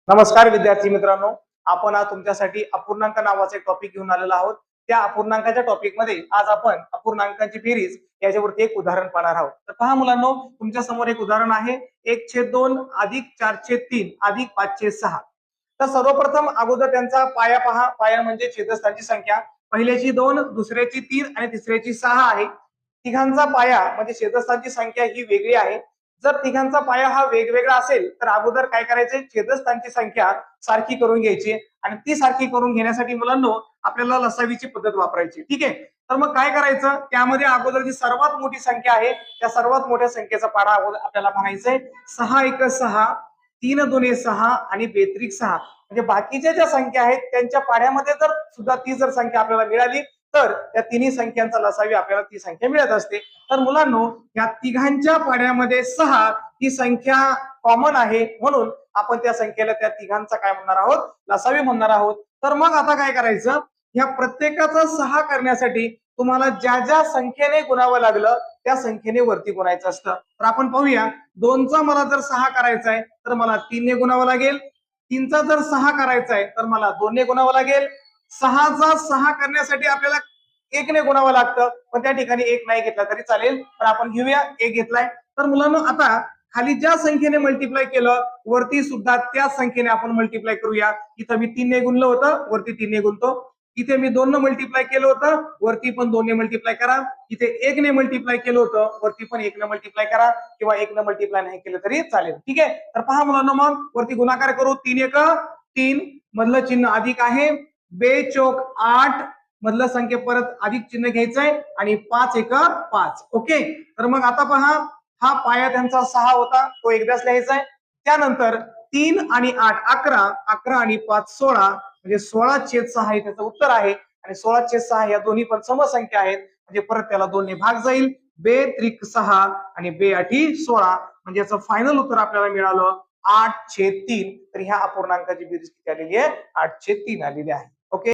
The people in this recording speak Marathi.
नमस्कार विद्यार्थी मित्रांनो, आपण आज तुमच्यासाठी अपूर्णांक नावाचे टॉपिक घेऊन आलेलो आहोत. त्या अपूर्णांकाच्या टॉपिक मध्ये आज आपण अपूर्णांकांची बेरीज याच्यावरती एक उदाहरण पाहणार आहोत. तर पहा मुलांनो, तुमच्या समोर एक उदाहरण आहे 1/2 अधिक 4/3 अधिक 5/6. तर सर्वप्रथम अगोदर त्यांचा पाया पहा. पाया म्हणजे छेदस्थांची संख्या. पहिल्याची 2, दुसऱ्याची 3 आणि तिसऱ्याची 6 आहे. तिघांचा पाया म्हणजे छेदस्थांची संख्या ही वेगळी आहे. जर तिघांचा पाया हा वेगवेगळा असेल तर अगोदर काय करायचे, छेदस्थांची संख्या सारखी करून घ्यायची आणि ती सारखी करून घेण्यासाठी मुलांनो आपल्याला लसावीची पद्धत वापरायची. ठीक आहे. तर मग काय करायचं, त्यामध्ये अगोदर जी सर्वात मोठी संख्या आहे त्या सर्वात मोठ्या संख्येचा पाडा आपल्याला म्हणायचंय 6 × 1 = 6, 3 × 2 = 6 आणि बेत्रिक 6. म्हणजे बाकीच्या ज्या संख्या आहेत त्यांच्या पाड्यामध्ये जर सुद्धा ती जर संख्या आपल्याला मिळाली तर त्या तिन्ही संख्यांचा लसावी आपल्याला ती संख्या मिळत असते. तर मुलांनो, या तिघांच्या पाड्यामध्ये 6 ही संख्या कॉमन आहे, म्हणून आपण त्या संख्येला त्या तिघांचा काय म्हणणार आहोत, लसावी म्हणणार आहोत. तर मग आता काय करायचं, या प्रत्येकाचा 6 करण्यासाठी तुम्हाला ज्या ज्या संख्येने गुणावं लागलं त्या संख्येने वरती गुणायचं असतं. तर आपण पाहूया, 2चा मला जर 6 करायचा आहे तर मला 3 ने गुणावं लागेल. 3चा जर 6 करायचा आहे तर मला 2 ने गुणावं लागेल. 6चा 6 करण्यासाठी आपल्याला 1 ने गुणावं लागतं, पण त्या ठिकाणी 1 नाही घेतला तरी चालेल, पण आपण घेऊया 1 घेतलाय. तर मुलांनो, आता खाली ज्या संख्येने मल्टिप्लाय केलं वरती सुद्धा त्या संख्येने आपण मल्टिप्लाय करूया. इथं मी 3 ने गुणलं होतं, वरती 3 ने गुणतो. इथे मी 2 ने मल्टिप्लाय केलं होतं, वरती पण 2 ने मल्टिप्लाय करा. इथे 1 ने मल्टिप्लाय केलं होतं, वरती पण 1 ने मल्टिप्लाय करा, किंवा 1 ने मल्टिप्लाय नाही केलं तरी चालेल. ठीक आहे. तर पहा मुलांनो, मग वरती गुणाकार करू. 3 × 1 = 3, मधलं चिन्ह अधिक आहे. 2 × 8 मधलं संख्या परत अधिक चिन्ह घ्यायचंय आणि 5 × 1 = 5. ओके. तर मग आता पहा, हा पाया त्यांचा 6 होता, तो एकदाच लिहायचा आहे. त्यानंतर 3 आणि 8 11, 11 आणि 5 16, म्हणजे 16/6 हे त्याचं उत्तर आहे. आणि 16/6 या दोन्ही पण समसंख्या आहेत, म्हणजे परत त्याला 2 ने भाग जाईल. बेत्रिक 6 आणि 2×8 = 16, म्हणजे याचं फायनल उत्तर आपल्याला मिळालं 8/3. तर ह्या अपूर्णांकाची बेरीज किती आलेली आहे, 8/3 आलेली आहे. ओके.